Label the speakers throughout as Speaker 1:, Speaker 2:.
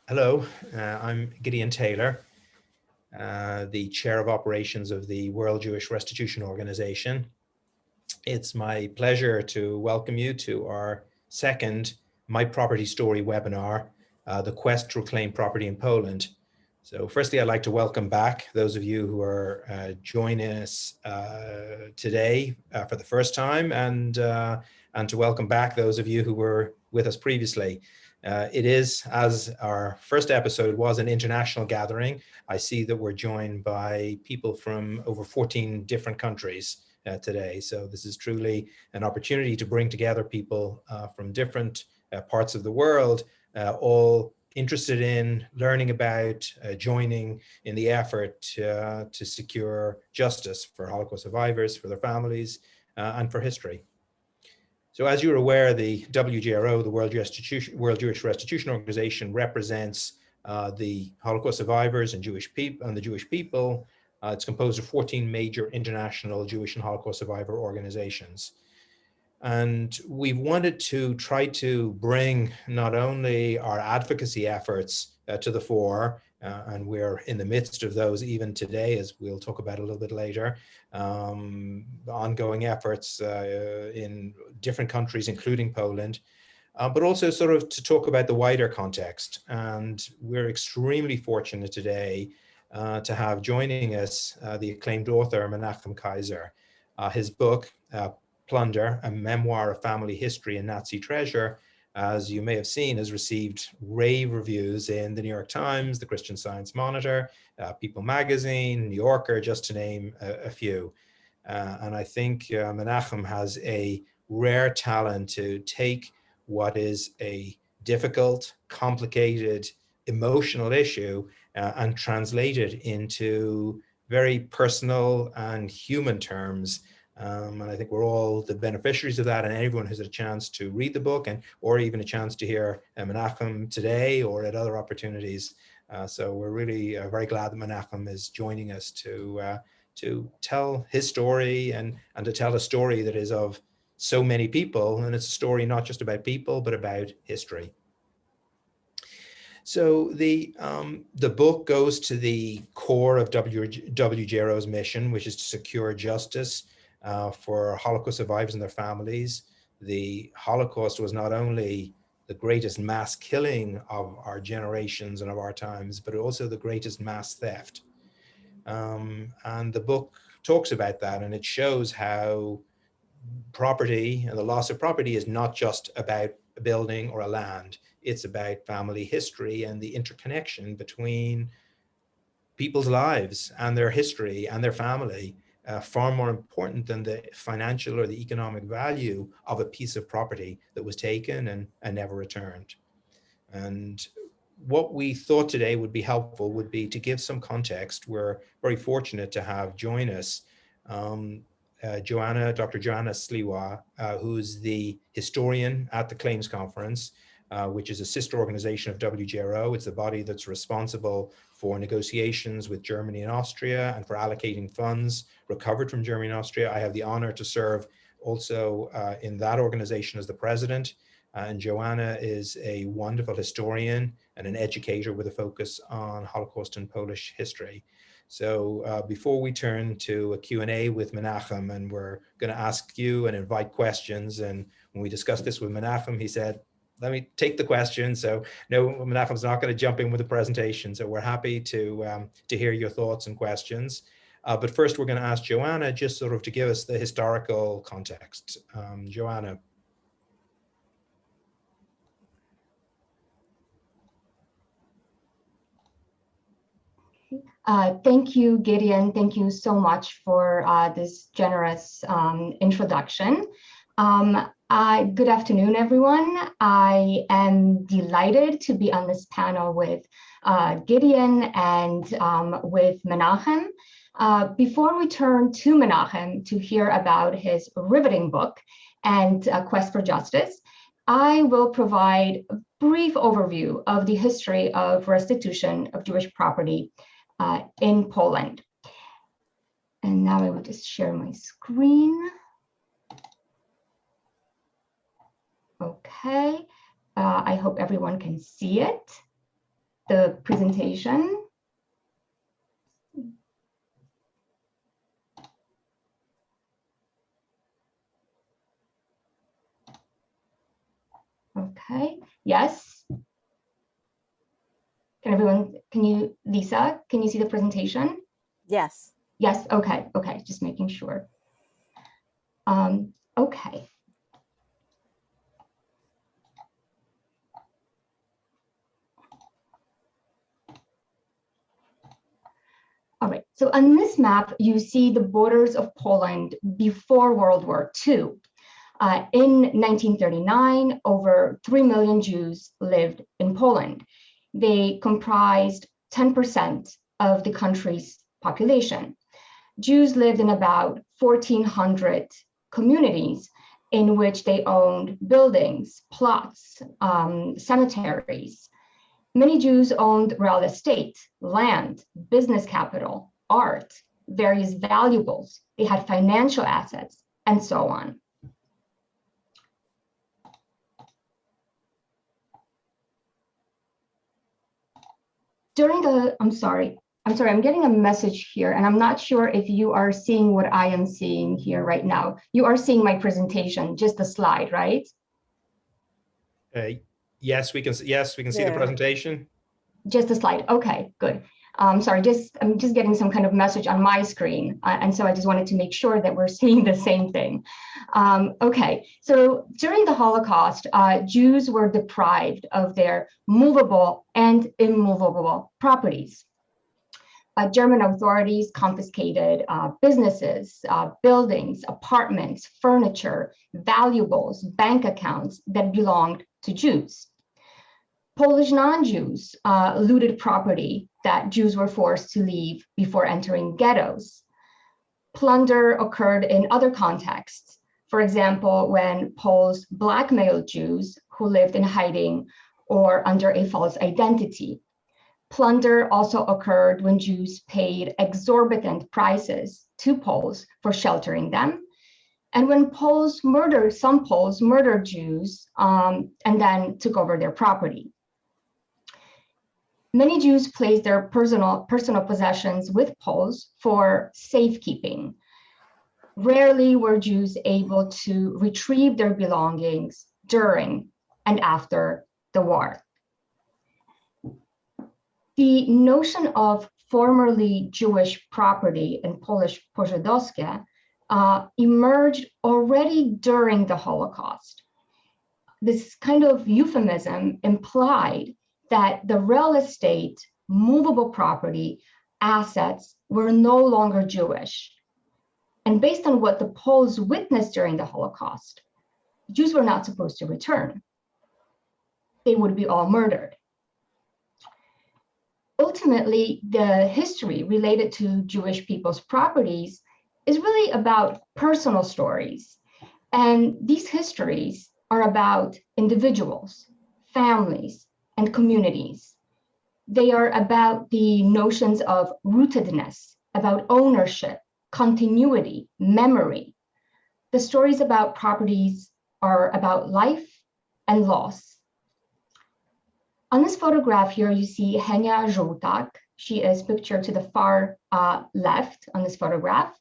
Speaker 1: Hello, I'm Gideon Taylor, the Chair of Operations of the World Jewish Restitution Organization. It's my pleasure to welcome you to our second My Property Story webinar, The Quest to Reclaim Property in Poland. So firstly, I'd like to welcome back those of you who are joining us today for the first time, and to welcome back those of you who were with us previously. It is, as our first episode was, an international gathering. I see that we're joined by people from over 14 different countries today. So this is truly an opportunity to bring together people from different parts of the world, all interested in learning about, joining in the effort to secure justice for Holocaust survivors, for their families, and for history. So as you're aware, the WJRO, the World Jewish Restitution Organization, represents the Holocaust survivors and the Jewish people. It's composed of 14 major international Jewish and Holocaust survivor organizations. And we've wanted to try to bring not only our advocacy efforts to the fore, and we're in the midst of those even today, as we'll talk about a little bit later, ongoing efforts in different countries, including Poland, but also sort of to talk about the wider context. And we're extremely fortunate today to have joining us the acclaimed author, Menachem Kaiser. His book, Plunder, a memoir of family history and Nazi treasure, as you may have seen, has received rave reviews in the New York Times, the Christian Science Monitor, People Magazine, New Yorker, just to name a few. And I think Menachem has a rare talent to take what is a difficult, complicated, emotional issue and translate it into very personal and human terms. And I think we're all the beneficiaries of that, and everyone who's had a chance to read the book or even a chance to hear Menachem today or at other opportunities. So we're really very glad that Menachem is joining us to tell his story and to tell a story that is of so many people. And it's a story not just about people, but about history. So the book goes to the core of WJRO's mission, which is to secure justice for Holocaust survivors and their families. The Holocaust was not only the greatest mass killing of our generations and of our times, but also the greatest mass theft. And the book talks about that, and it shows how property and the loss of property is not just about a building or a land. It's about family history and the interconnection between people's lives and their history and their family, far more important than the financial or the economic value of a piece of property that was taken and never returned. And what we thought today would be helpful would be to give some context. We're very fortunate to have join us Dr. Joanna Sliwa, who's the historian at the Claims Conference, which is a sister organization of WJRO. It's the body that's responsible for negotiations with Germany and Austria and for allocating funds recovered from Germany and Austria. I have the honor to serve also in that organization as the president. And Joanna is a wonderful historian and an educator with a focus on Holocaust and Polish history. So before we turn to a Q&A with Menachem, and we're going to ask you and invite questions, and when we discussed this with Menachem, he said, let me take the question. So no, Menachem's not going to jump in with a presentation. So we're happy to hear your thoughts and questions. But first, we're going to ask Joanna just sort of to give us the historical context. Joanna.
Speaker 2: Thank you, Gideon. Thank you so much for this generous introduction. Good afternoon, everyone. I am delighted to be on this panel with Gideon and with Menachem. Before we turn to Menachem to hear about his riveting book and Quest for Justice, I will provide a brief overview of the history of restitution of Jewish property in Poland. And now I will just share my screen. Okay, I hope everyone can see it. the presentation. Okay, yes. Lisa, can you see the presentation?
Speaker 3: Yes.
Speaker 2: Yes, okay, just making sure. Okay. All right, so on this map, you see the borders of Poland before World War II. In 1939, over 3 million Jews lived in Poland. They comprised 10% of the country's population. Jews lived in about 1,400 communities in which they owned buildings, plots, cemeteries. Many Jews owned real estate, land, business capital, art, various valuables. They had financial assets, and so on. I'm getting a message here, and I'm not sure if you are seeing what I am seeing here right now. You are seeing my presentation, just the slide, right?
Speaker 1: Yes, we can see the presentation.
Speaker 2: Just the slide. Okay, good. I'm just getting some kind of message on my screen, and so I just wanted to make sure that we're seeing the same thing. Okay, so during the Holocaust, Jews were deprived of their movable and immovable properties. German authorities confiscated businesses, buildings, apartments, furniture, valuables, bank accounts that belonged to Jews. Polish non-Jews looted property that Jews were forced to leave before entering ghettos. Plunder occurred in other contexts. For example, when Poles blackmailed Jews who lived in hiding or under a false identity. Plunder also occurred when Jews paid exorbitant prices to Poles for sheltering them, and when some Poles murdered Jews and then took over their property. Many Jews placed their personal possessions with Poles for safekeeping. Rarely were Jews able to retrieve their belongings during and after the war. The notion of formerly Jewish property in Polish pożydowskie emerged already during the Holocaust. This kind of euphemism implied that the real estate, movable property, assets were no longer Jewish. And based on what the Poles witnessed during the Holocaust, Jews were not supposed to return. They would be all murdered. Ultimately, the history related to Jewish people's properties is really about personal stories. And these histories are about individuals, families, and communities. They are about the notions of rootedness, about ownership, continuity, memory. The stories about properties are about life and loss. On this photograph here, you see Henia Żółtak. She is pictured to the far left on this photograph.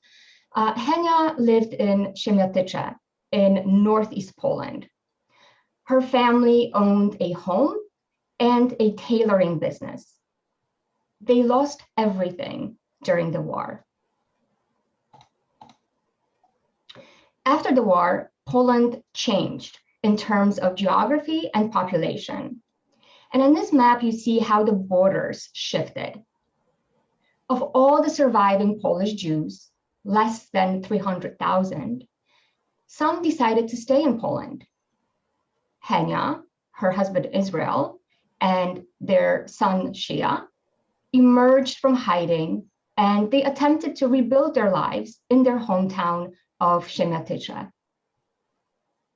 Speaker 2: Henia lived in Siemiatycze in northeast Poland. Her family owned a home and a tailoring business. They lost everything during the war. After the war, Poland changed in terms of geography and population. And on this map, you see how the borders shifted. Of all the surviving Polish Jews, less than 300,000, some decided to stay in Poland. Henia, her husband Israel, and their son Shia emerged from hiding, and they attempted to rebuild their lives in their hometown of Siemiatycze.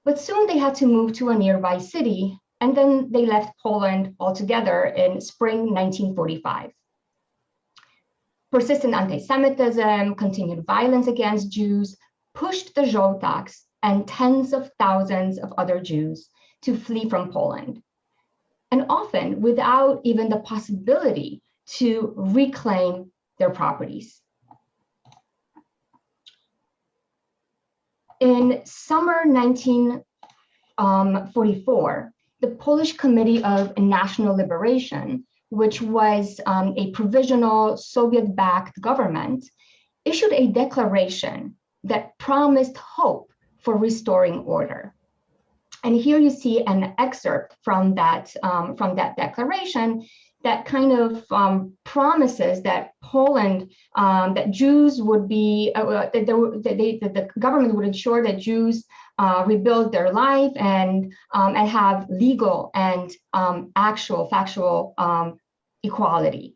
Speaker 2: But soon they had to move to a nearby city, and then they left Poland altogether in spring 1945. Persistent anti-Semitism, continued violence against Jews pushed the Żółtaks and tens of thousands of other Jews to flee from Poland. and often without even the possibility to reclaim their properties. In summer 1944, the Polish Committee of National Liberation, which was a provisional Soviet-backed government, issued a declaration that promised hope for restoring order. And here you see an excerpt from that declaration that kind of promises that Poland, that Jews would be, that the government would ensure that Jews rebuild their life and have legal and actual factual equality.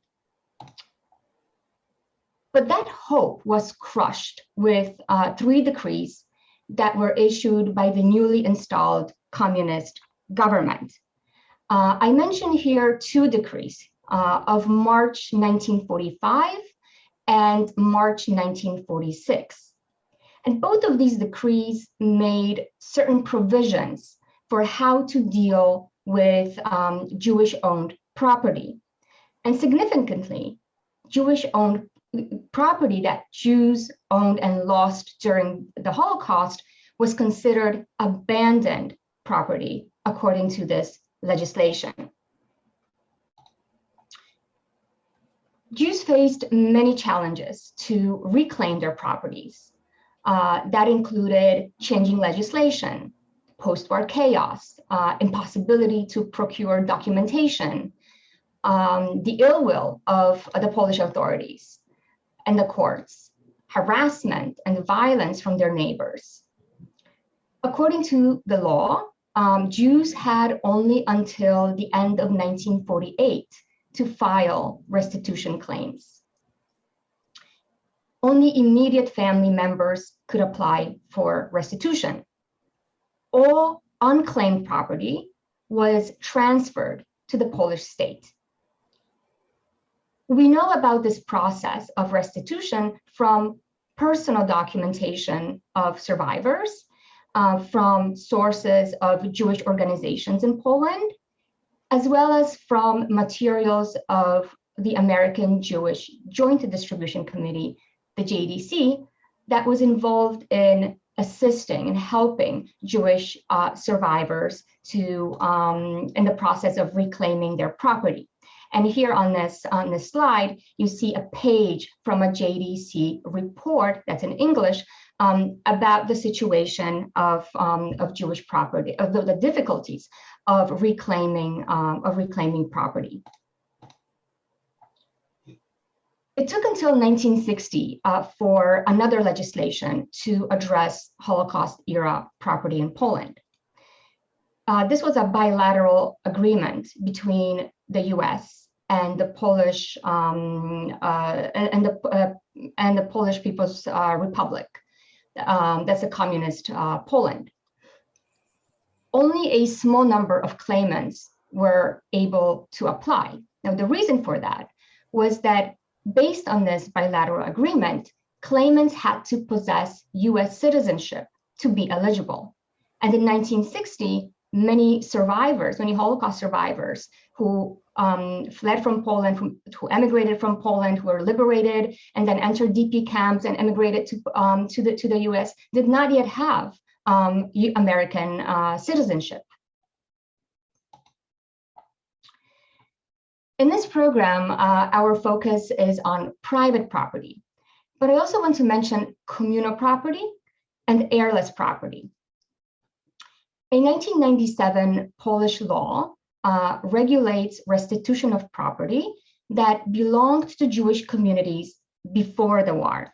Speaker 2: But that hope was crushed with 3 decrees that were issued by the newly installed communist government. I mention here 2 decrees of March 1945 and March 1946. And both of these decrees made certain provisions for how to deal with Jewish-owned property. And significantly, Jewish-owned property that Jews owned and lost during the Holocaust was considered abandoned property according to this legislation. Jews faced many challenges to reclaim their properties. That included changing legislation, post-war chaos, impossibility to procure documentation, the ill will of the Polish authorities and the courts, harassment and violence from their neighbors. According to the law, Jews had only until the end of 1948 to file restitution claims. Only immediate family members could apply for restitution. All unclaimed property was transferred to the Polish state. We know about this process of restitution from personal documentation of survivors, from sources of Jewish organizations in Poland, as well as from materials of the American Jewish Joint Distribution Committee, the JDC, that was involved in assisting and helping Jewish survivors to in the process of reclaiming their property. And here on this slide, you see a page from a JDC report that's in English about the situation of Jewish property, of the difficulties of reclaiming property. It took until 1960 for another legislation to address Holocaust-era property in Poland. This was a bilateral agreement between the U.S. and the Polish and the Polish People's Republic. That's a communist Poland. Only a small number of claimants were able to apply. Now, the reason for that was that based on this bilateral agreement, claimants had to possess US citizenship to be eligible. And in 1960, many survivors, many Holocaust survivors who fled from Poland, who emigrated from Poland, who were liberated and then entered DP camps and emigrated to the US, did not yet have American citizenship. In this program, our focus is on private property, but I also want to mention communal property and heirless property. A 1997 Polish law regulates restitution of property that belonged to Jewish communities before the war.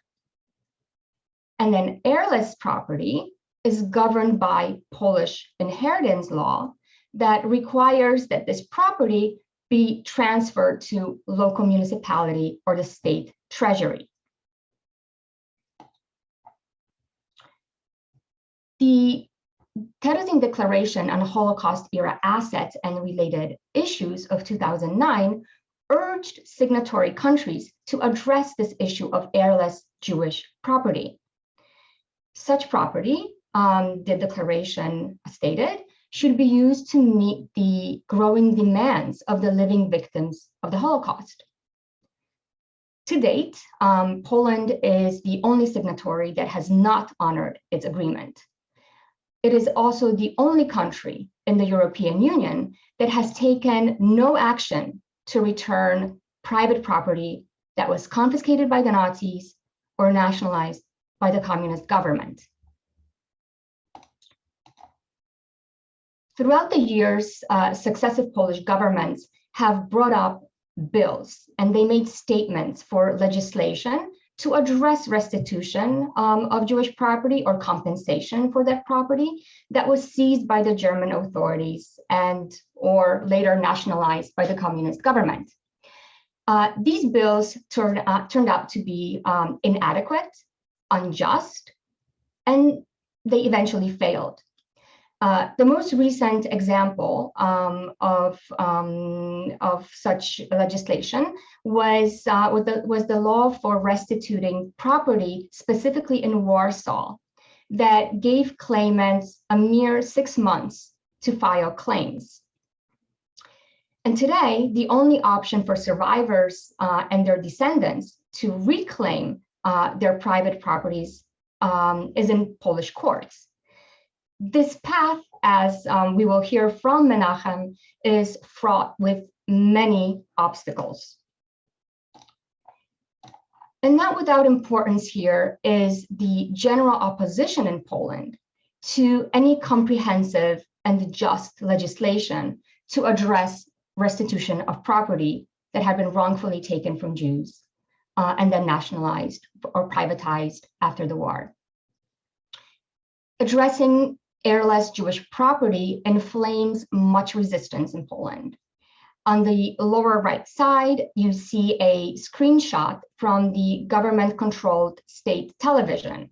Speaker 2: And then heirless property is governed by Polish inheritance law that requires that this property be transferred to local municipality or the state treasury. The Terezin Declaration on Holocaust-era assets and related issues of 2009 urged signatory countries to address this issue of heirless Jewish property. Such property, the declaration stated, should be used to meet the growing demands of the living victims of the Holocaust. To date, Poland is the only signatory that has not honored its agreement. It is also the only country in the European Union that has taken no action to return private property that was confiscated by the Nazis or nationalized by the communist government. Throughout the years, successive Polish governments have brought up bills and they made statements for legislation to address restitution of Jewish property or compensation for that property that was seized by the German authorities and or later nationalized by the communist government. These bills turned out to be inadequate, unjust, and they eventually failed. The most recent example of such legislation was the law for restituting property, specifically in Warsaw, that gave claimants a mere 6 months to file claims. And today, the only option for survivors and their descendants to reclaim their private properties is in Polish courts. This path, as we will hear from Menachem, is fraught with many obstacles. And not without importance here is the general opposition in Poland to any comprehensive and just legislation to address restitution of property that had been wrongfully taken from Jews and then nationalized or privatized after the war. Addressing heirless Jewish property inflames much resistance in Poland. On the lower right side, you see a screenshot from the government-controlled state television.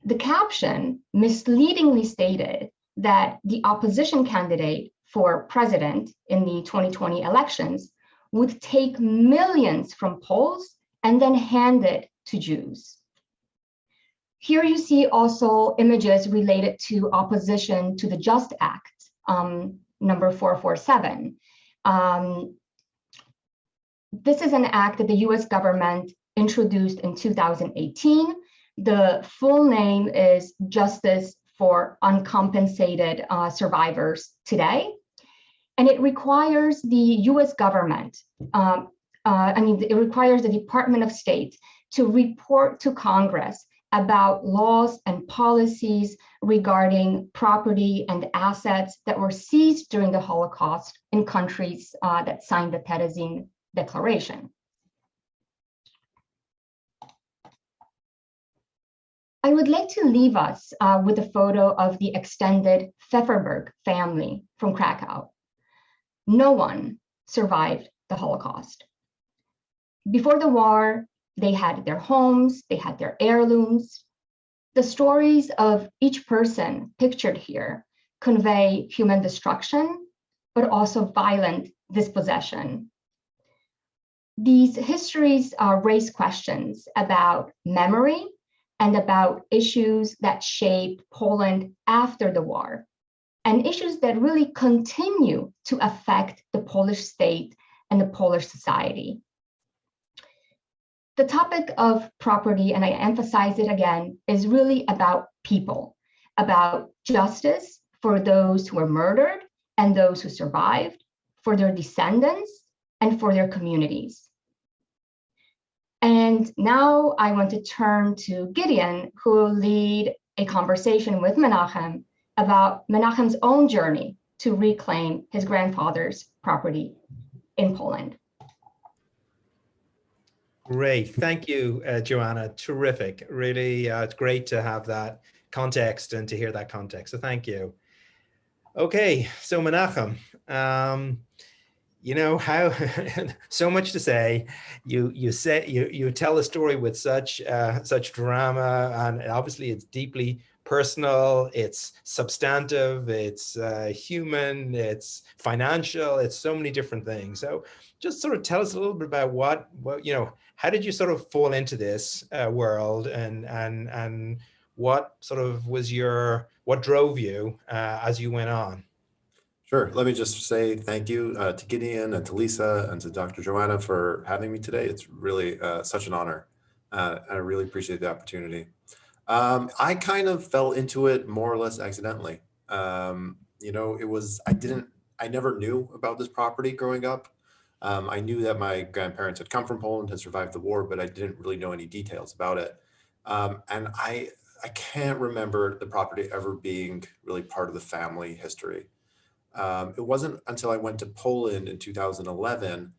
Speaker 2: The caption misleadingly stated that the opposition candidate for president in the 2020 elections would take millions from Poles and then hand it to Jews. Here you see also images related to opposition to the Just Act, number 447. This is an act that the US government introduced in 2018. The full name is Justice for Uncompensated Survivors Today. And it requires the US government, it requires the Department of State to report to Congress about laws and policies regarding property and assets that were seized during the Holocaust in countries that signed the Terezin Declaration. I would like to leave us with a photo of the extended Pfefferberg family from Krakow. No one survived the Holocaust. Before the war, they had their homes, they had their heirlooms. The stories of each person pictured here convey human destruction, but also violent dispossession. These histories raise questions about memory and about issues that shaped Poland after the war, and issues that really continue to affect the Polish state and the Polish society. The topic of property, and I emphasize it again, is really about people, about justice for those who were murdered and those who survived, for their descendants, and for their communities. And now I want to turn to Gideon, who will lead a conversation with Menachem about Menachem's own journey to reclaim his grandfather's property in Poland.
Speaker 1: Great, thank you, Joanna. Terrific. Really, it's great to have that context and to hear that context. So thank you. Okay, so Menachem, you know how so much to say. You tell a story with such drama, and obviously it's deeply personal, it's substantive, it's human, it's financial, it's so many different things. So just sort of tell us a little bit about what how did you sort of fall into this world, and what sort of was what drove you as you went on?
Speaker 3: Sure. Let me just say thank you to Gideon and to Lisa and to Dr. Joanna for having me today. It's really such an honor. I really appreciate the opportunity. I kind of fell into it more or less accidentally. I never knew about this property growing up. I knew that my grandparents had come from Poland, had survived the war, but I didn't really know any details about it. And I can't remember the property ever being really part of the family history. It wasn't until I went to Poland in 2011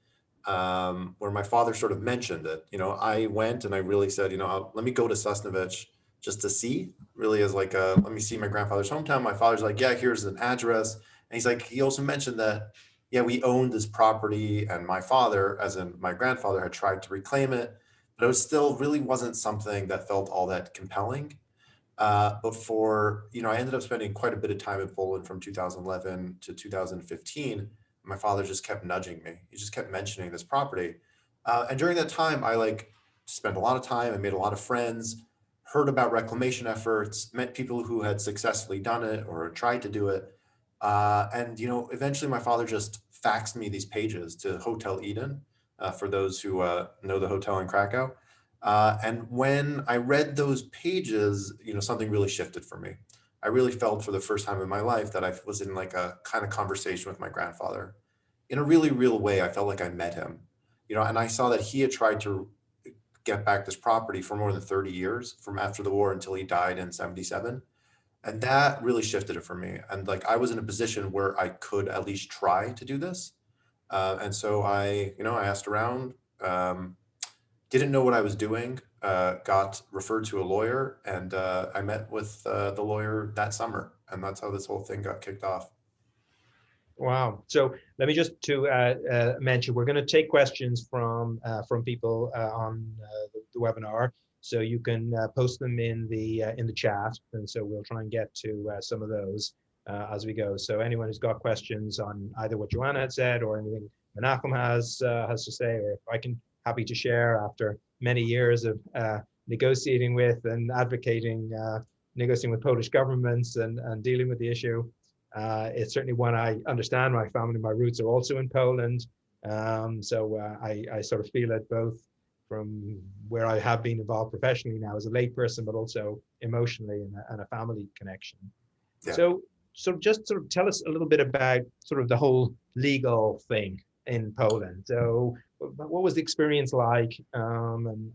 Speaker 3: where my father sort of mentioned it. I went and I really said, let me go to Sosnowiec just to see, really as like let me see my grandfather's hometown. My father's like, yeah, here's an address. And he's like, he also mentioned that, yeah, we owned this property and my father, as in my grandfather, had tried to reclaim it, but it was still really wasn't something that felt all that compelling. I ended up spending quite a bit of time in Poland from 2011 to 2015. My father just kept nudging me. He just kept mentioning this property. And during that time, I spent a lot of time. I made a lot of friends, heard about reclamation efforts, met people who had successfully done it or tried to do it. Eventually my father just faxed me these pages to Hotel Eden, for those who know the hotel in Krakow. And when I read those pages, something really shifted for me. I really felt for the first time in my life that I was in like a kind of conversation with my grandfather. In a really real way, I felt like I met him, and I saw that he had tried to get back this property for more than 30 years from after the war until he died in 77. And that really shifted it for me. And like, I was in a position where I could at least try to do this. And so I asked around, didn't know what I was doing, got referred to a lawyer, and I met with the lawyer that summer. And that's how this whole thing got kicked off.
Speaker 1: Wow. So let me just to mention, we're going to take questions from people on the webinar. So you can post them in the chat, and so we'll try and get to some of those as we go. So anyone who's got questions on either what Joanna had said or anything Menachem has to say, or if I can happy to share after many years of negotiating with and advocating, negotiating with Polish governments and dealing with the issue. It's certainly one I understand. My family, my roots are also in Poland. So I sort of feel it both from where I have been involved professionally now as a layperson, but also emotionally and a family connection. Yeah. So just sort of tell us a little bit about sort of the whole legal thing in Poland. So what was the experience like? And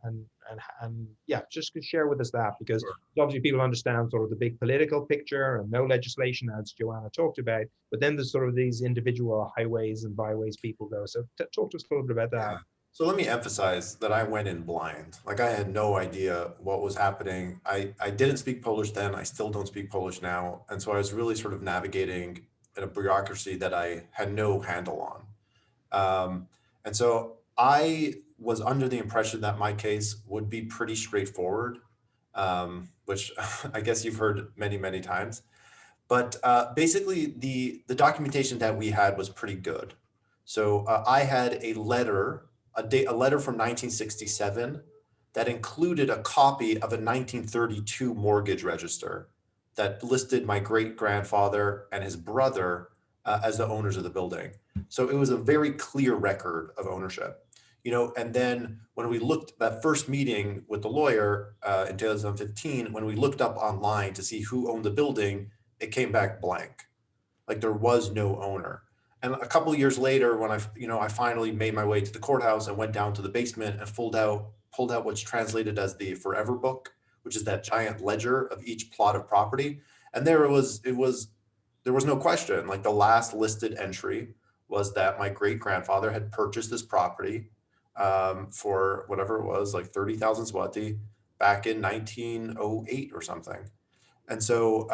Speaker 1: yeah, just share with us that, because obviously people understand sort of the big political picture and no legislation, as Joanna talked about, but then there's sort of these individual highways and byways people go. So talk to us a little bit about that.
Speaker 3: Yeah. So let me emphasize that I went in blind. Like, I had no idea what was happening. I didn't speak Polish then. I still don't speak Polish now. And so I was really sort of navigating in a bureaucracy that I had no handle on. And so I was under the impression that my case would be pretty straightforward, which I guess you've heard many, many times. But basically, the documentation that we had was pretty good. So I had a letter from 1967 that included a copy of a 1932 mortgage register that listed my great-grandfather and his brother as the owners of the building. So it was a very clear record of ownership, and then when we looked at that first meeting with the lawyer in 2015, when we looked up online to see who owned the building, it came back blank. Like, there was no owner. And a couple of years later, when I finally made my way to the courthouse and went down to the basement and pulled out what's translated as the Forever Book, which is that giant ledger of each plot of property. And there was no question. Like, the last listed entry was that my great-grandfather had purchased this property for whatever it was, like 30,000 zloty back in 1908 or something. And so,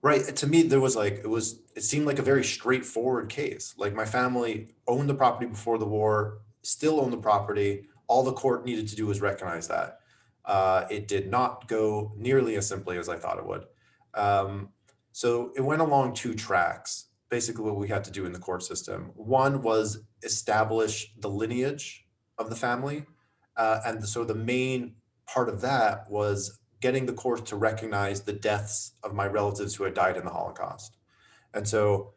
Speaker 3: right, to me, it seemed like a very straightforward case. Like, my family owned the property before the war, still owned the property. All the court needed to do was recognize that. It did not go nearly as simply as I thought it would. So it went along two tracks, basically what we had to do in the court system. One was establish the lineage of the family. And so the main part of that was getting the court to recognize the deaths of my relatives who had died in the Holocaust. And so,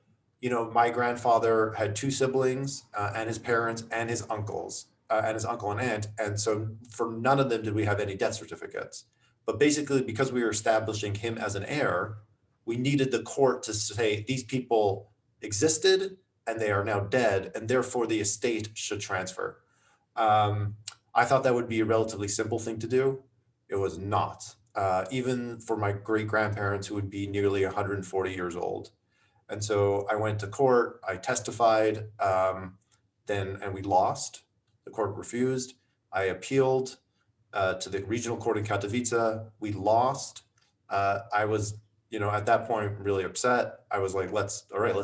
Speaker 3: my grandfather had two siblings and his parents and his uncles and his uncle and aunt. And so for none of them did we have any death certificates. But basically, because we were establishing him as an heir, we needed the court to say these people existed and they are now dead, and therefore the estate should transfer. I thought that would be a relatively simple thing to do. It was not, even for my great grandparents who would be nearly 140 years old. And so I went to court, I testified, and we lost. The court refused. I appealed to the regional court in Katowice. We lost. I was, at that point really upset. I was like, let's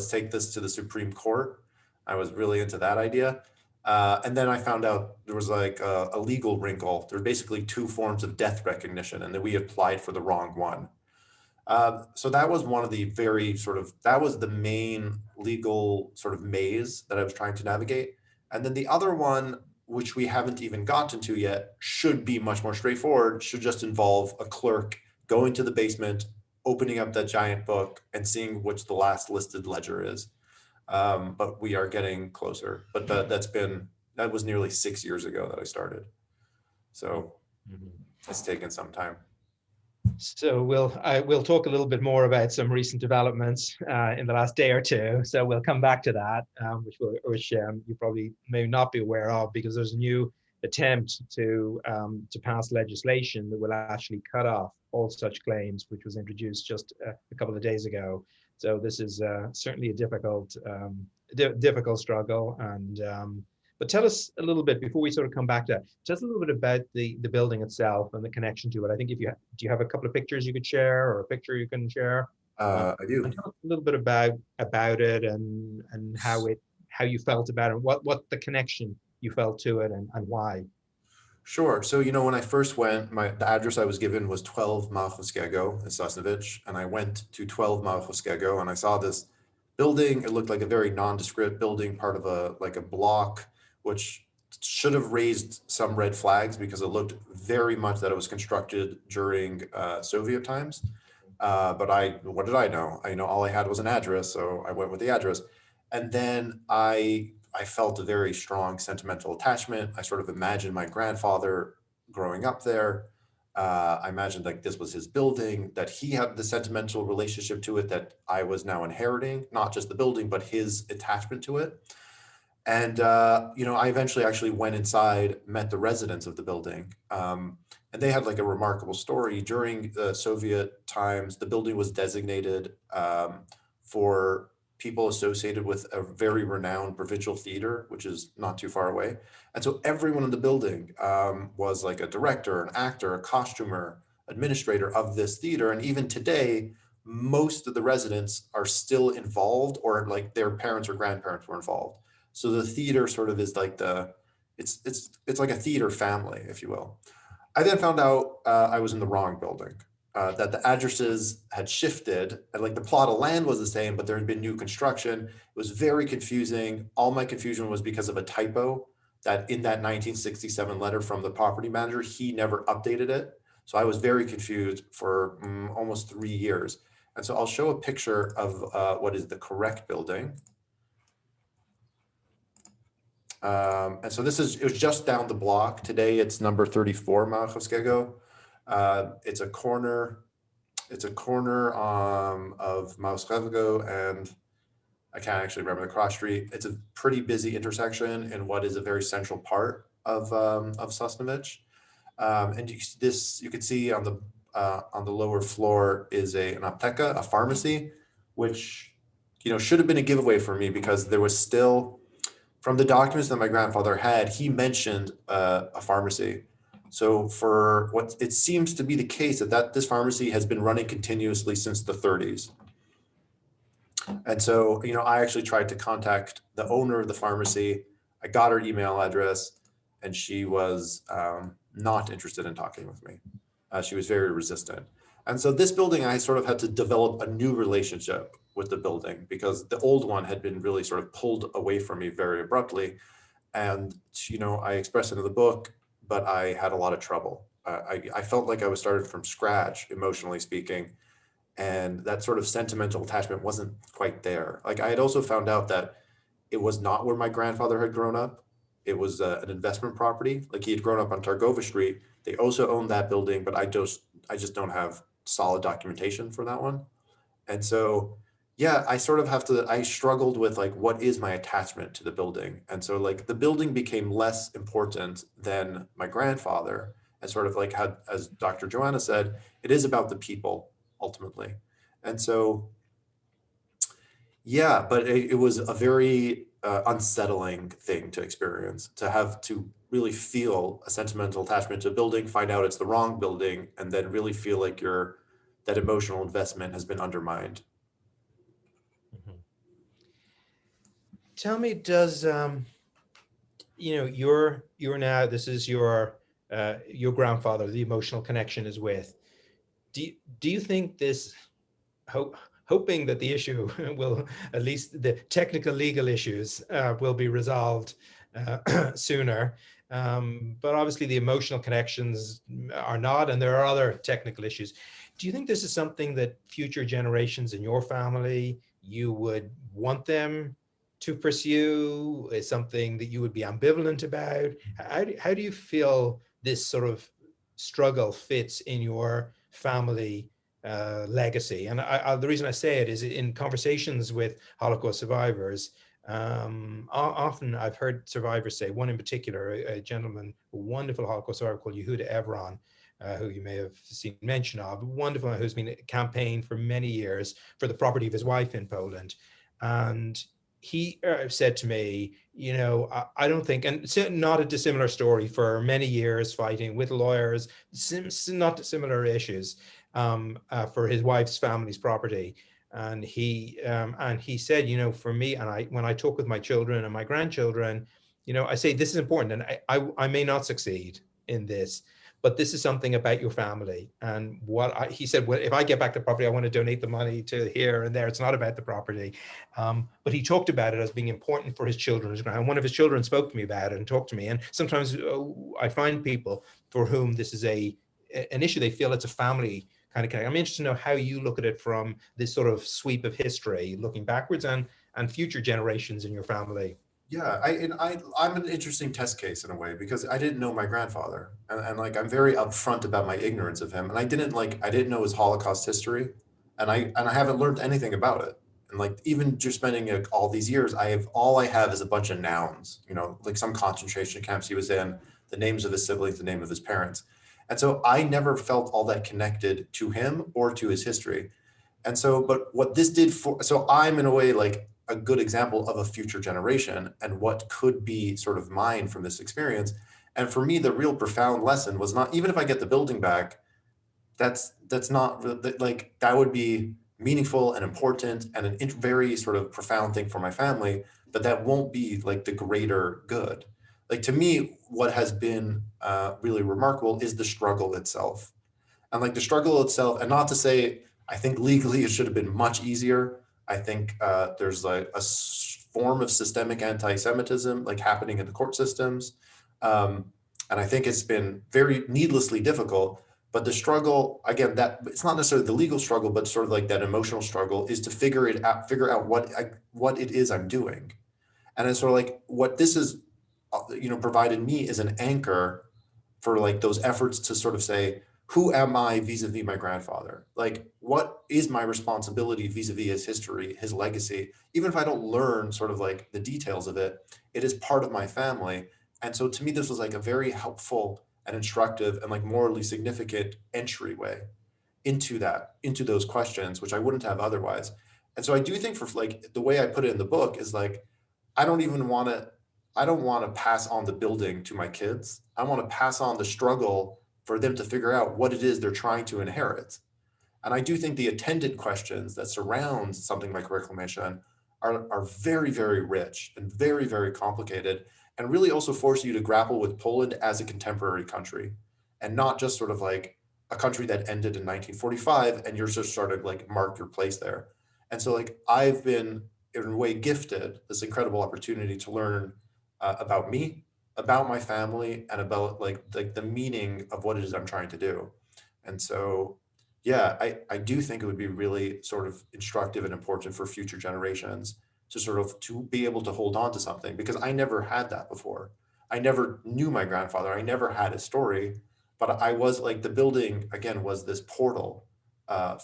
Speaker 3: take this to the Supreme Court. I was really into that idea. And then I found out there was like a legal wrinkle. There were basically two forms of death recognition, and that we applied for the wrong one. So that was one of the that was the main legal sort of maze that I was trying to navigate. And then the other one, which we haven't even gotten to yet, should be much more straightforward, should just involve a clerk going to the basement, opening up that giant book and seeing which the last listed ledger is. But we are getting closer. But that was nearly 6 years ago that I started. So it's taken some time.
Speaker 1: So we'll talk a little bit more about some recent developments in the last day or two. So we'll come back to that, which you probably may not be aware of, because there's a new attempt to pass legislation that will actually cut off all such claims, which was introduced just a couple of days ago. So this is certainly a difficult struggle. But tell us a little bit, before we sort of come back to that, tell us a little bit about the building itself and the connection to it. I think do you have a couple of pictures you could share, or a picture you can share?
Speaker 3: I do.
Speaker 1: And tell us a little bit about it and how you felt about it, what the connection you felt to it and why.
Speaker 3: Sure. So, when I first went, the address I was given was 12 Malchowskiego in Sosnowiec, and I went to 12 Malchowskiego and I saw this building. It looked like a very nondescript building, part of a block, which should have raised some red flags because it looked very much that it was constructed during Soviet times. But what did I know? All I had was an address, so I went with the address. And then I felt a very strong sentimental attachment. I sort of imagined my grandfather growing up there. I imagined like this was his building, that he had the sentimental relationship to it that I was now inheriting, not just the building, but his attachment to it. And, I eventually actually went inside, met the residents of the building. And they had like a remarkable story. During the Soviet times, the building was designated for people associated with a very renowned provincial theater, which is not too far away. And so everyone in the building was like a director, an actor, a costumer, administrator of this theater. And even today, most of the residents are still involved, or like their parents or grandparents were involved. So the theater sort of is like it's like a theater family, if you will. I then found out I was in the wrong building, that the addresses had shifted, and like the plot of land was the same, but there had been new construction. It was very confusing. All my confusion was because of a typo that in that 1967 letter from the property manager, he never updated it. So I was very confused for almost 3 years. And so I'll show a picture of what is the correct building. And so it was just down the block. Today it's number 34 Malchowskiego. It's a corner of Malchowskiego and I can't actually remember the cross street. It's a pretty busy intersection in what is a very central part of Sosnowiec. And you can see on the lower floor is an apteka, a pharmacy, which should have been a giveaway for me, because there was still, from the documents that my grandfather had, he mentioned a pharmacy. So for what it seems to be the case, that this pharmacy has been running continuously since the 30s. And so, I actually tried to contact the owner of the pharmacy. I got her email address, and she was not interested in talking with me. She was very resistant. And so this building, I sort of had to develop a new relationship with the building, because the old one had been really sort of pulled away from me very abruptly. And, I expressed it in the book, but I had a lot of trouble. I felt like I was started from scratch, emotionally speaking. And that sort of sentimental attachment wasn't quite there. Like I had also found out that it was not where my grandfather had grown up. It was an investment property. Like he had grown up on Targova Street. They also owned that building, but I just don't have solid documentation for that one. And so, yeah, I sort of I struggled with like, what is my attachment to the building? And so like the building became less important than my grandfather. And sort of like how, as Dr. Joanna said, it is about the people ultimately. And so, yeah, but it was a very unsettling thing to experience, to have to really feel a sentimental attachment to a building, find out it's the wrong building, and then really feel like that emotional investment has been undermined.
Speaker 1: Mhm. Tell me, does you're now, this is your grandfather, the emotional connection is with. Do you think this, hoping that the issue will, at least the technical legal issues will be resolved sooner, but obviously the emotional connections are not, and there are other technical issues. Do you think this is something that future generations in your family, you would want them to pursue? Is something that you would be ambivalent about? How do you feel this sort of struggle fits in your family legacy? And the reason I say it is in conversations with Holocaust survivors, often I've heard survivors say, one in particular, a gentleman, a wonderful Holocaust survivor called Yehuda Evron, who you may have seen mention of, wonderful, who's been campaigned for many years for the property of his wife in Poland. And he said to me, I don't think, and it's not a dissimilar story, for many years fighting with lawyers, not dissimilar issues, for his wife's family's property. And he said, for me, and when I talk with my children and my grandchildren, I say, this is important, and I may not succeed in this, but this is something about your family. And he said, well, if I get back the property, I want to donate the money to here and there. It's not about the property. But he talked about it as being important for his children. And one of his children spoke to me about it and talked to me. And sometimes I find people for whom this is an issue, they feel it's a family kind of connection. I'm interested to know how you look at it from this sort of sweep of history, looking backwards and future generations in your family.
Speaker 3: Yeah, I'm an interesting test case in a way, because I didn't know my grandfather, and like I'm very upfront about my ignorance of him, and I didn't know his Holocaust history, and I haven't learned anything about it. And like even just spending all these years, all I have is a bunch of nouns, like some concentration camps he was in, the names of his siblings, the name of his parents, and so I never felt all that connected to him or to his history. And so, but what this did so I'm in a way like a good example of a future generation and what could be sort of mine from this experience. And for me, the real profound lesson was not, even if I get the building back, that's not like, that would be meaningful and important and a very sort of profound thing for my family, but that won't be like the greater good. Like to me, what has been really remarkable is the struggle itself. And like the struggle itself, and not to say, I think legally it should have been much easier. I think there's like a form of systemic anti-Semitism like happening in the court systems. And I think it's been very needlessly difficult, but the struggle, again, that it's not necessarily the legal struggle, but sort of like that emotional struggle is to figure out what it is I'm doing. And it's sort of like what this is, provided me is an anchor for like those efforts to sort of say, who am I vis-a-vis my grandfather? Like, what is my responsibility vis-a-vis his history, his legacy? Even if I don't learn sort of like the details of it, it is part of my family. And so to me, this was like a very helpful and instructive and like morally significant entryway into those questions, which I wouldn't have otherwise. And so I do think, for like the way I put it in the book is like, I don't want to pass on the building to my kids. I want to pass on the struggle for them to figure out what it is they're trying to inherit. And I do think the attendant questions that surround something like reclamation are very, very rich and very, very complicated, and really also force you to grapple with Poland as a contemporary country, and not just sort of like a country that ended in 1945 and you're just sort of like mark your place there. And so like I've been in a way gifted this incredible opportunity to learn about me, about my family and about like the meaning of what it is I'm trying to do. And so, yeah, I do think it would be really sort of instructive and important for future generations to sort of to be able to hold on to something, because I never had that before. I never knew my grandfather. I never had his story, but I was like, the building again was this portal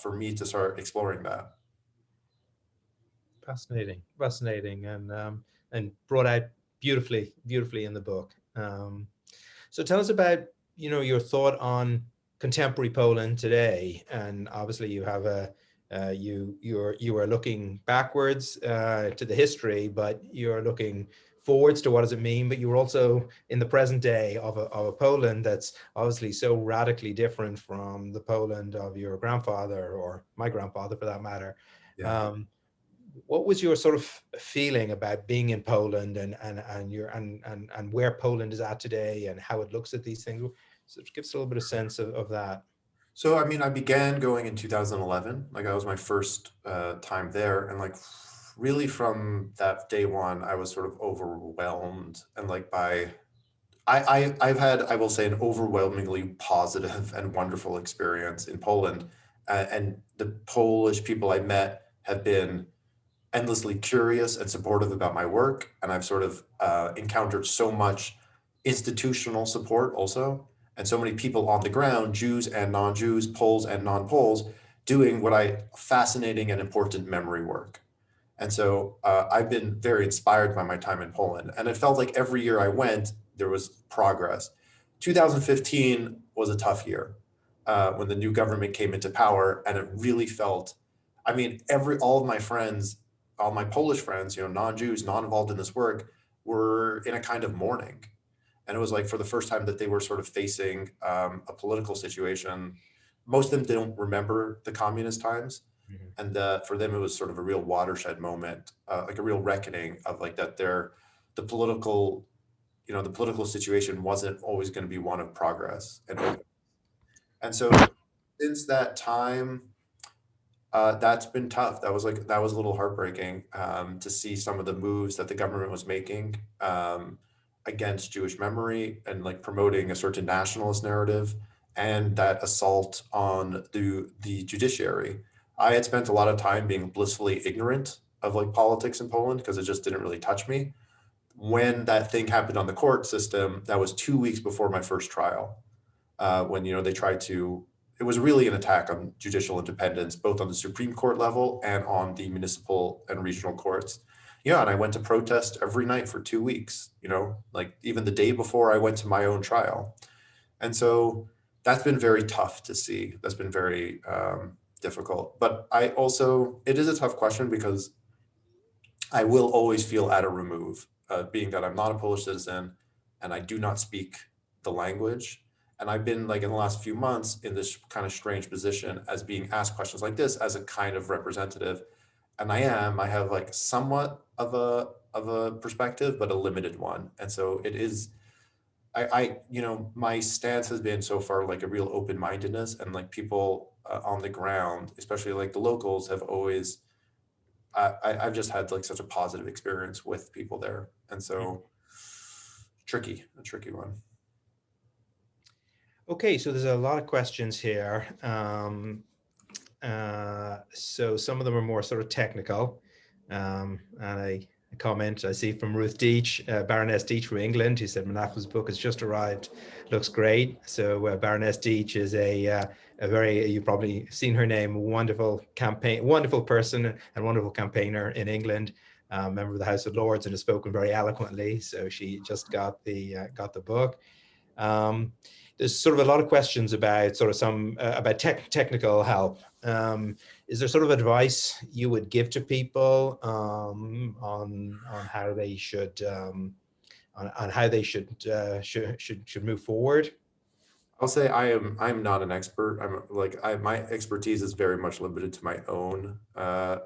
Speaker 3: for me to start exploring that.
Speaker 1: Fascinating, fascinating, and brought out beautifully in the book. So tell us about, you know, your thought on contemporary Poland today. And obviously you have you are looking backwards to the history, but you're looking forwards to what does it mean. But you're also in the present day of a Poland that's obviously so radically different from the Poland of your grandfather, or my grandfather for that matter.
Speaker 3: Yeah.
Speaker 1: What was your sort of feeling about being in Poland and where Poland is at today and how it looks at these things? So give us a little bit of sense of that.
Speaker 3: So, I mean, I began going in 2011, like that was my first time there. And like really from that day one, I was sort of overwhelmed and like I've had, I will say, an overwhelmingly positive and wonderful experience in Poland. And the Polish people I met have been endlessly curious and supportive about my work. And I've sort of encountered so much institutional support also, and so many people on the ground, Jews and non-Jews, Poles and non-Poles, doing what fascinating and important memory work. And so I've been very inspired by my time in Poland. And it felt like every year I went, there was progress. 2015 was a tough year when the new government came into power, and it really felt, I mean, all of my friends, all my Polish friends, you know, non-Jews, not involved in this work, were in a kind of mourning. And it was like for the first time that they were sort of facing a political situation. Most of them don't remember the communist times.
Speaker 1: Mhm.
Speaker 3: And for them, it was sort of a real watershed moment, like a real reckoning of like that the political, you know, the political situation wasn't always going to be one of progress and open. And so since that time, that's been tough. That was a little heartbreaking to see some of the moves that the government was making against Jewish memory and like promoting a certain nationalist narrative, and that assault on the judiciary. I had spent a lot of time being blissfully ignorant of like politics in Poland because it just didn't really touch me. When that thing happened on the court system, that was 2 weeks before my first trial, when, you know, they tried to, it was really an attack on judicial independence, both on the Supreme Court level and on the municipal and regional courts. Yeah, and I went to protest every night for 2 weeks, you know, like even the day before I went to my own trial. And so that's been very tough to see. That's been very difficult. But it is a tough question because I will always feel at a remove, being that I'm not a Polish citizen and I do not speak the language. And I've been like in the last few months in this kind of strange position as being asked questions like this as a kind of representative. And I have like somewhat of a perspective, but a limited one. And so it is, you know, my stance has been so far like a real open-mindedness, and like people on the ground, especially like the locals, have always, I've just had like such a positive experience with people there. And so a tricky one.
Speaker 1: Okay, so there's a lot of questions here. So some of them are more sort of technical. And a comment I see from Ruth Deach, Baroness Deach from England, who said Menachem's book has just arrived, looks great. So Baroness Deach is a very, you've probably seen her name, wonderful person and wonderful campaigner in England, member of the House of Lords, and has spoken very eloquently. So she just got the book. There's sort of a lot of questions about sort of some about technical help. Is there sort of advice you would give to people on how they should on how they should move forward?
Speaker 3: I'll say I'm not an expert. My expertise is very much limited to my own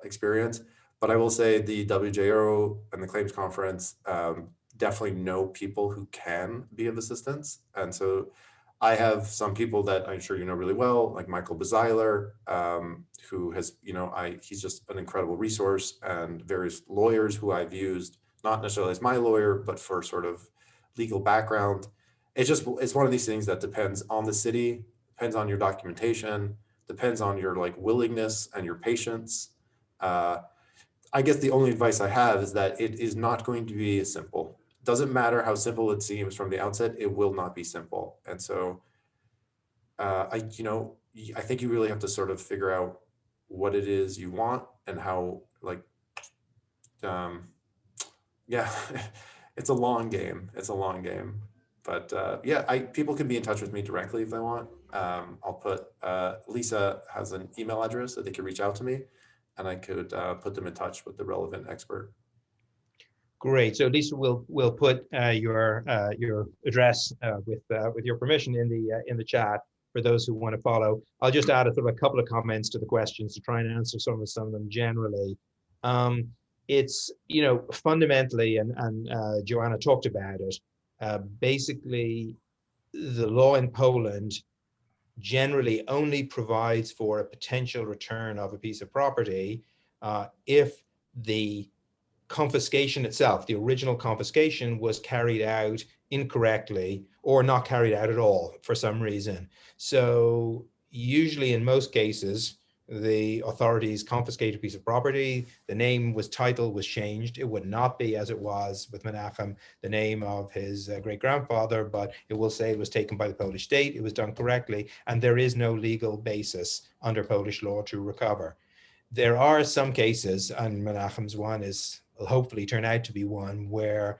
Speaker 3: experience. But I will say the WJRO and the Claims Conference definitely know people who can be of assistance. And so I have some people that I'm sure you know really well, like Michael Bezeiler, who has, you know, he's just an incredible resource, and various lawyers who I've used, not necessarily as my lawyer, but for sort of legal background. It's one of these things that depends on the city, depends on your documentation, depends on your like willingness and your patience. I guess the only advice I have is that it is not going to be as simple. Doesn't matter how simple it seems from the outset, it will not be simple. And so I think you really have to sort of figure out what it is you want and how, like, yeah, it's a long game. It's a long game. But yeah, people can be in touch with me directly if they want. I'll put, Lisa has an email address that they can reach out to me, and I could put them in touch with the relevant expert.
Speaker 1: Great. So Lisa, we'll put your address with your permission in the chat for those who want to follow. I'll just add a couple of comments to the questions to try and answer some of them generally. It's, fundamentally, and Joanna talked about it, basically the law in Poland generally only provides for a potential return of a piece of property if the confiscation itself, the original confiscation, was carried out incorrectly or not carried out at all for some reason. So usually in most cases, the authorities confiscate a piece of property, the title was changed. It would not be, as it was with Menachem, the name of his great-grandfather, but it will say it was taken by the Polish state, it was done correctly, and there is no legal basis under Polish law to recover. There are some cases, and Menachem's one will hopefully turn out to be one, where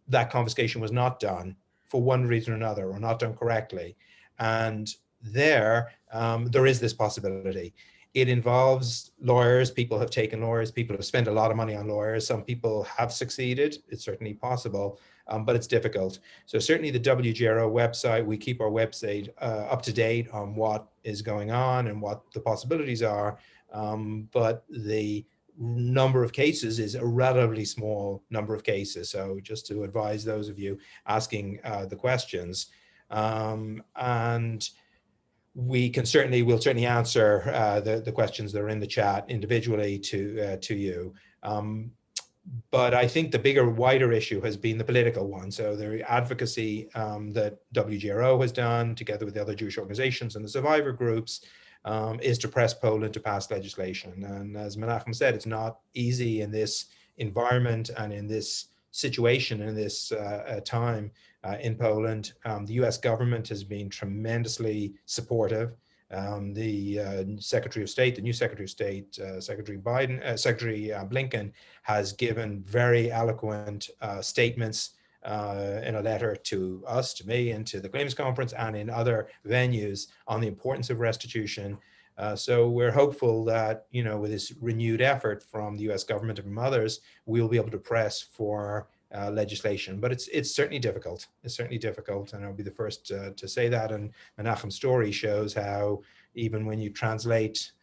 Speaker 1: that confiscation was not done for one reason or another, or not done correctly. And there is this possibility. It involves lawyers. People have taken lawyers. People have spent a lot of money on lawyers. Some people have succeeded. It's certainly possible, but it's difficult. So certainly the WJRO website, we keep our website up to date on what is going on and what the possibilities are. But the number of cases is a relatively small number of cases. So just to advise those of you asking the questions, and we'll certainly answer the questions that are in the chat individually to you. But I think the bigger, wider issue has been the political one. So the advocacy that WJRO has done together with the other Jewish organizations and the survivor groups is to press Poland to pass legislation. And as Menachem said, it's not easy in this environment and in this situation, in this time in Poland. The US government has been tremendously supportive. The Secretary of State, the new Secretary of State, Secretary Blinken, has given very eloquent statements in a letter to us, to me, and to the Claims Conference and in other venues on the importance of restitution. So we're hopeful that, with this renewed effort from the US government and from others, we'll be able to press for legislation. But it's certainly difficult. It's certainly difficult, and I'll be the first to say that. And Menachem's story shows how even when you translate,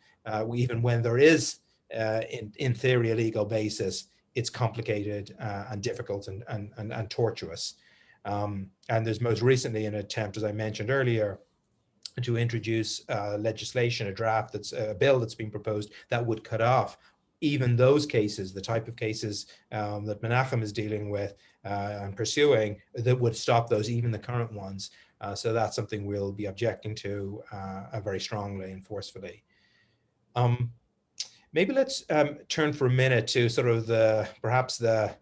Speaker 1: even when there is, in theory, a legal basis, it's complicated and difficult and tortuous. And there's most recently an attempt, as I mentioned earlier, to introduce legislation, a bill that's been proposed that would cut off even those cases, the type of cases that Menachem is dealing with and pursuing, that would stop those, even the current ones. So that's something we'll be objecting to very strongly and forcefully. Maybe let's turn for a minute to sort of perhaps the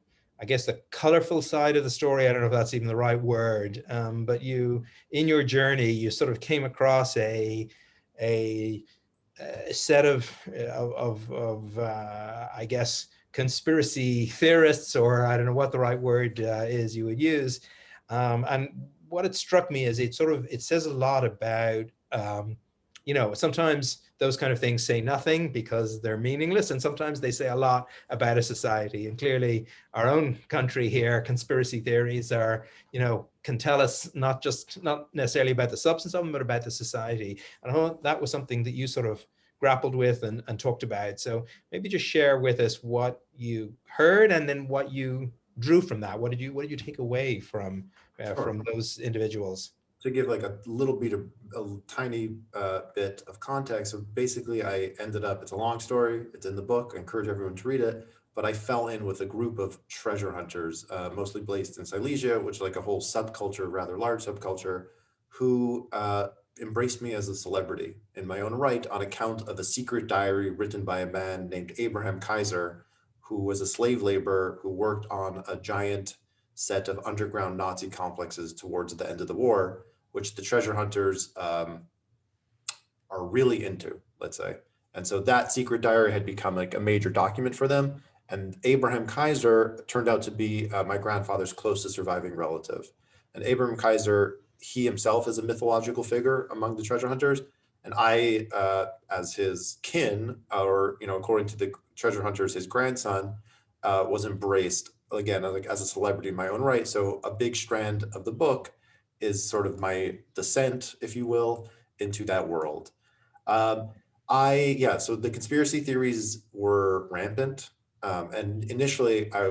Speaker 1: colorful side of the story. I don't know if that's even the right word, but in your journey, you sort of came across a set of I guess, conspiracy theorists, or I don't know what the right word is you would use. And what it struck me is it says a lot about, sometimes those kind of things say nothing because they're meaningless, and sometimes they say a lot about a society. And clearly our own country here, conspiracy theories are, can tell us not necessarily about the substance of them, but about the society. And I thought that was something that you sort of grappled with and talked about. So maybe just share with us what you heard and then what you drew from that. What did you take away from those individuals?
Speaker 3: to give like a little bit of a tiny bit of context. So basically I ended up, it's a long story, it's in the book, I encourage everyone to read it, but I fell in with a group of treasure hunters, mostly based in Silesia, which is like a whole subculture, rather large subculture, who embraced me as a celebrity in my own right on account of a secret diary written by a man named Menachem Kaiser, who was a slave laborer who worked on a giant set of underground Nazi complexes towards the end of the war, which the treasure hunters are really into, let's say. And so that secret diary had become like a major document for them. And Menachem Kaiser turned out to be my grandfather's closest surviving relative. And Menachem Kaiser, he himself is a mythological figure among the treasure hunters. And I, as his kin, or, you know, according to the treasure hunters, his grandson, was embraced, again, like as a celebrity in my own right. So a big strand of the book is sort of my descent, if you will, into that world. So the conspiracy theories were rampant. And initially I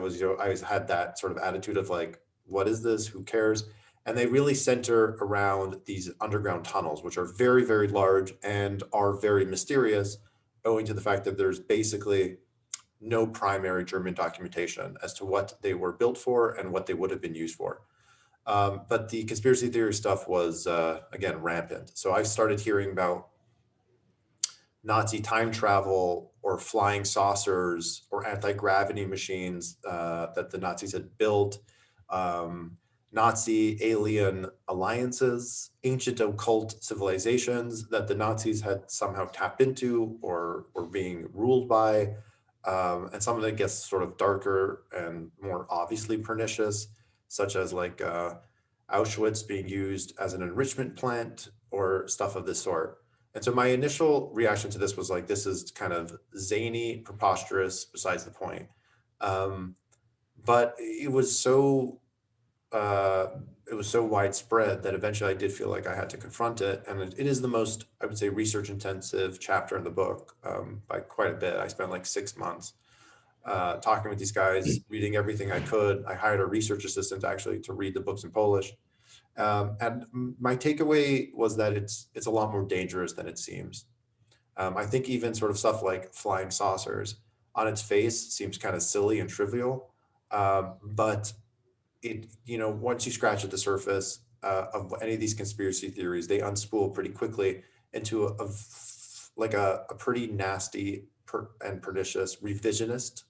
Speaker 3: had that sort of attitude of like, what is this? Who cares? And they really center around these underground tunnels, which are very, very large and are very mysterious, owing to the fact that there's basically no primary German documentation as to what they were built for and what they would have been used for. But the conspiracy theory stuff was, again, rampant. So I started hearing about Nazi time travel or flying saucers or anti-gravity machines that the Nazis had built, Nazi alien alliances, ancient occult civilizations that the Nazis had somehow tapped into or were being ruled by, and some of it gets sort of darker and more obviously pernicious, such as like Auschwitz being used as an enrichment plant or stuff of this sort. And so my initial reaction to this was like, this is kind of zany, preposterous, besides the point. But it was so widespread that eventually I did feel like I had to confront it. And it is the most, I would say, research intensive chapter in the book by quite a bit. I spent like 6 months talking with these guys, reading everything I could. I hired a research assistant actually to read the books in Polish. And my takeaway was that it's a lot more dangerous than it seems. I think even sort of stuff like flying saucers on its face seems kind of silly and trivial, but it, you know, once you scratch at the surface of any of these conspiracy theories, they unspool pretty quickly into a pretty nasty and pernicious revisionist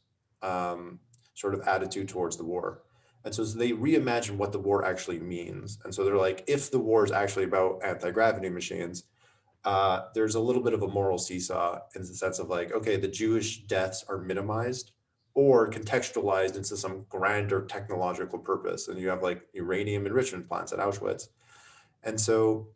Speaker 3: sort of attitude towards the war. And so they reimagine what the war actually means. And so they're like, if the war is actually about anti-gravity machines, there's a little bit of a moral seesaw in the sense of like, okay, the Jewish deaths are minimized or contextualized into some grander technological purpose. And you have like uranium enrichment plants at Auschwitz. And so,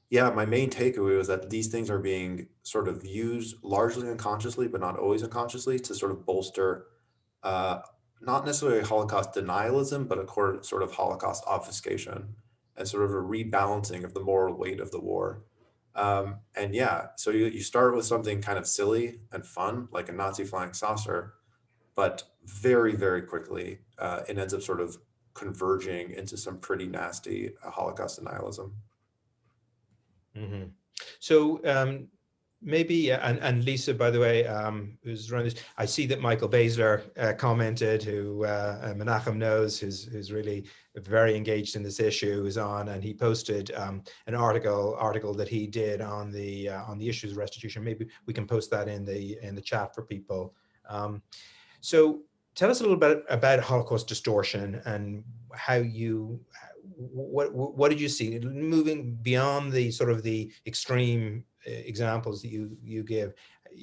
Speaker 3: yeah, my main takeaway was that these things are being sort of used largely unconsciously, but not always unconsciously, to sort of bolster not necessarily Holocaust denialism, but a sort of Holocaust obfuscation and sort of a rebalancing of the moral weight of the war. And yeah, so you start with something kind of silly and fun, like a Nazi flying saucer, but very, very quickly, it ends up sort of converging into some pretty nasty Holocaust denialism.
Speaker 1: Mm-hmm. So maybe, and Lisa, by the way, who's running this, I see that Michael Basler commented, who Menachem knows, who's really very engaged in this issue, is on, and he posted an article that he did on the issues of restitution. Maybe we can post that in the chat for people. So tell us a little bit about Holocaust distortion and how what did you see, moving beyond the sort of the extreme examples that you give.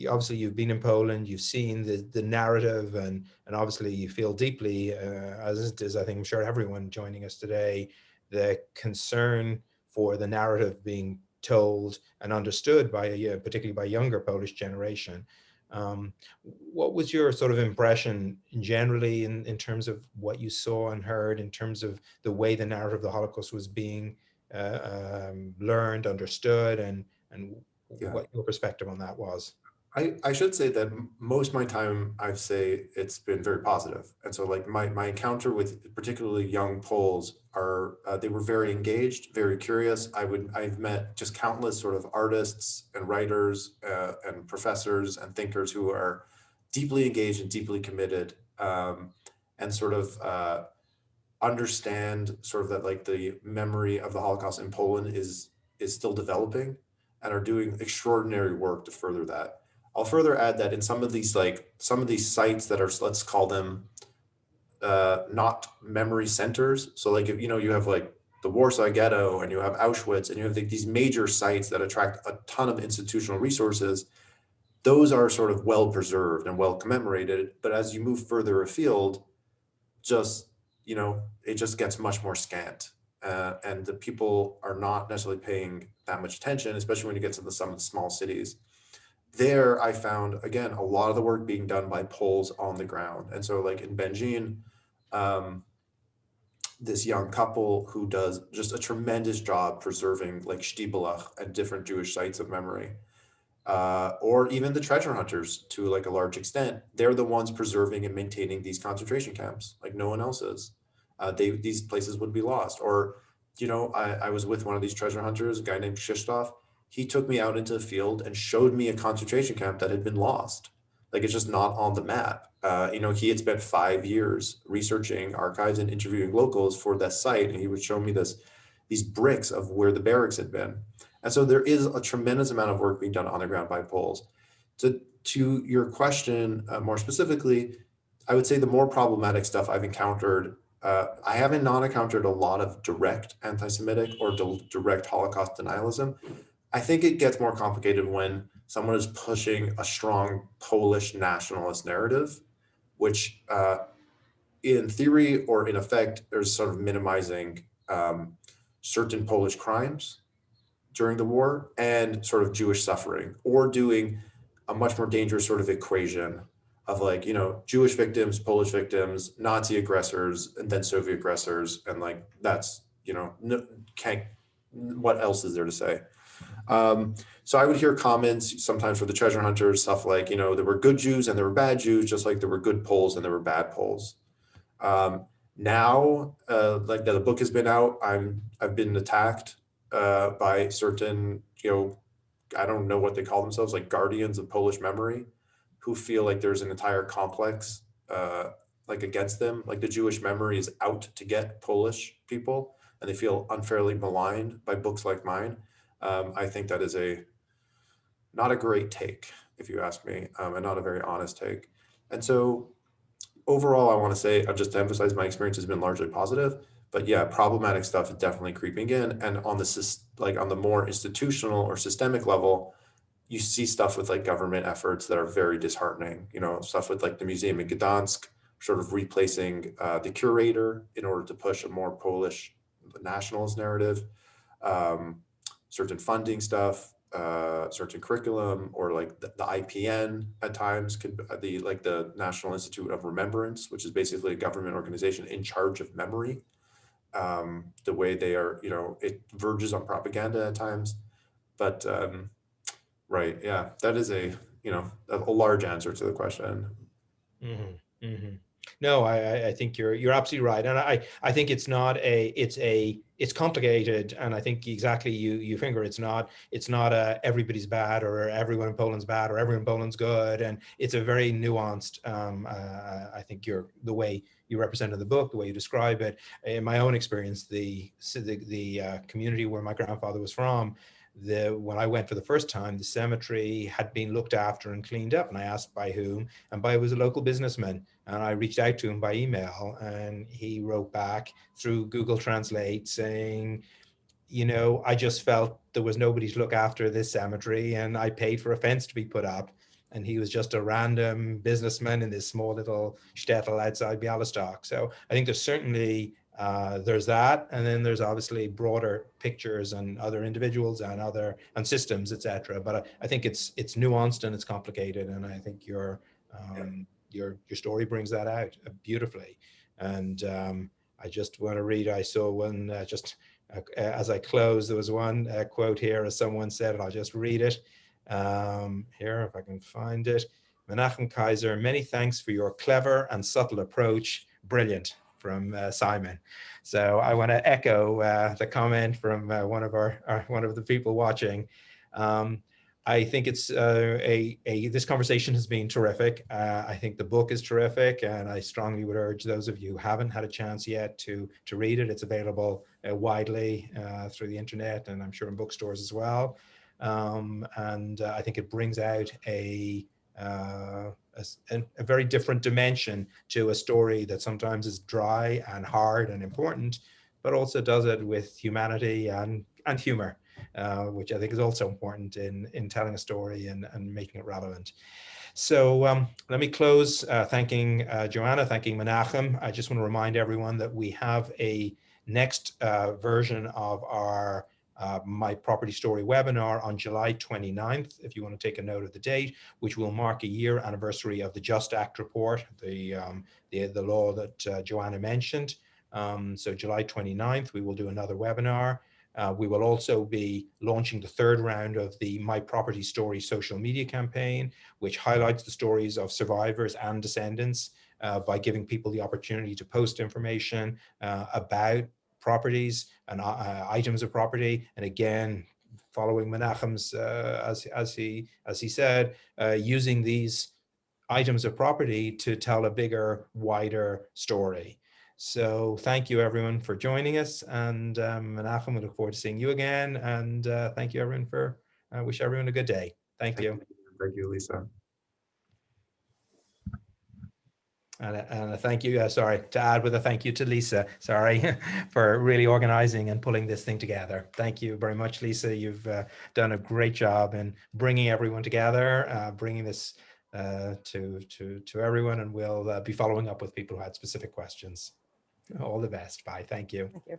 Speaker 1: Obviously you've been in Poland, you've seen the narrative, and obviously you feel deeply, as does I think, I'm sure everyone joining us today, the concern for the narrative being told and understood by particularly by younger Polish generation. What was your sort of impression generally in terms of what you saw and heard in terms of the way the narrative of the Holocaust was being learned, understood, and
Speaker 3: Yeah.
Speaker 1: what your perspective on that was?
Speaker 3: I should say that most of my time, I'd say it's been very positive. And so like my encounter with particularly young Poles are, they were very engaged, very curious. I've met just countless sort of artists and writers and professors and thinkers who are deeply engaged and deeply committed, and sort of understand sort of that like the memory of the Holocaust in Poland is still developing and are doing extraordinary work to further that. I'll further add that in some of these sites that are, let's call them not memory centers. So like if you have like the Warsaw Ghetto and you have Auschwitz and you have these major sites that attract a ton of institutional resources, those are sort of well preserved and well commemorated. But as you move further afield, just it just gets much more scant, and the people are not necessarily paying that much attention, especially when you get to some of the small cities. There I found again a lot of the work being done by Poles on the ground. And so like in Benjin, this young couple who does just a tremendous job preserving like Stibelach and different Jewish sites of memory, or even the treasure hunters to like a large extent. They're the ones preserving and maintaining these concentration camps, like no one else is. These places would be lost. Or, I was with one of these treasure hunters, a guy named Krzysztof. He took me out into the field and showed me a concentration camp that had been lost. Like it's just not on the map. He had spent 5 years researching archives and interviewing locals for that site, and he would show me these bricks of where the barracks had been. And so there is a tremendous amount of work being done on the ground by Poles. To your question more specifically, I would say the more problematic stuff I've encountered, I haven't not encountered a lot of direct anti-Semitic or direct Holocaust denialism. I think it gets more complicated when someone is pushing a strong Polish nationalist narrative, which in theory or in effect, there's sort of minimizing certain Polish crimes during the war and sort of Jewish suffering, or doing a much more dangerous sort of equation of like, Jewish victims, Polish victims, Nazi aggressors, and then Soviet aggressors. And like, that's, what else is there to say? So I would hear comments sometimes for the treasure hunters, stuff like, there were good Jews and there were bad Jews, just like there were good Poles and there were bad Poles. Now, like the book has been out, I've been attacked by certain, I don't know what they call themselves, like guardians of Polish memory, who feel like there's an entire complex like against them, like the Jewish memory is out to get Polish people, and they feel unfairly maligned by books like mine. I think that is not a great take, if you ask me, and not a very honest take. And so overall, I want to say, just to emphasize, my experience has been largely positive. But yeah, problematic stuff is definitely creeping in. And on the more institutional or systemic level, you see stuff with like government efforts that are very disheartening. Stuff with like the museum in Gdansk, sort of replacing the curator in order to push a more Polish nationalist narrative. Certain funding stuff, certain curriculum, or like the IPN at times could the National Institute of Remembrance, which is basically a government organization in charge of memory. The way they are, it verges on propaganda at times, but right, yeah, that is a large answer to the question.
Speaker 1: Mm-hmm, mm-hmm. No, I think you're absolutely right, and I think it's complicated, and I think exactly you finger it's not everybody's bad or everyone in Poland's bad or everyone in Poland's good, and it's a very nuanced. I think the way you represent in the book, the way you describe it. In my own experience, the community where my grandfather was from, when I went for the first time, the cemetery had been looked after and cleaned up, and I asked by whom, and it was a local businessman, and I reached out to him by email, and he wrote back through Google Translate saying, I just felt there was nobody to look after this cemetery, and I paid for a fence to be put up, and he was just a random businessman in this small little shtetl outside Bialystok. So I think there's certainly there's that, and then there's obviously broader pictures and other individuals and systems, etc. But I think it's nuanced and it's complicated, and I think your story brings that out beautifully. And I just want to read. I saw one as I close. There was one quote here, as someone said, and I'll just read it. Here, if I can find it. Menachem Kaiser, many thanks for your clever and subtle approach. Brilliant, from Simon. So I want to echo the comment from one of the people watching. I think it's this conversation has been terrific. I think the book is terrific, and I strongly would urge those of you who haven't had a chance yet to read it. It's available widely through the internet, and I'm sure in bookstores as well. And I think it brings out a very different dimension to a story that sometimes is dry and hard and important, but also does it with humanity and humor. Which I think is also important in telling a story and making it relevant. So let me close thanking Joanna, thanking Menachem. I just want to remind everyone that we have a next version of our My Property Story webinar on July 29th, if you want to take a note of the date, which will mark a year anniversary of the Just Act report, the law that Joanna mentioned. So July 29th, we will do another webinar. We will also be launching the third round of the My Property Story social media campaign, which highlights the stories of survivors and descendants by giving people the opportunity to post information about properties and items of property. And again, following Menachem's, as he said, using these items of property to tell a bigger, wider story. So thank you everyone for joining us, and Menachem, we look forward to seeing you again, and thank you everyone for, wish everyone a good day. Thank you.
Speaker 3: Thank you, Lisa.
Speaker 1: And a thank you, sorry, to add with a thank you to Lisa, sorry, for really organizing and pulling this thing together. Thank you very much, Lisa. You've done a great job in bringing everyone together, bringing this to everyone, and we'll be following up with people who had specific questions. All the best. Bye. Thank you.
Speaker 4: Thank you.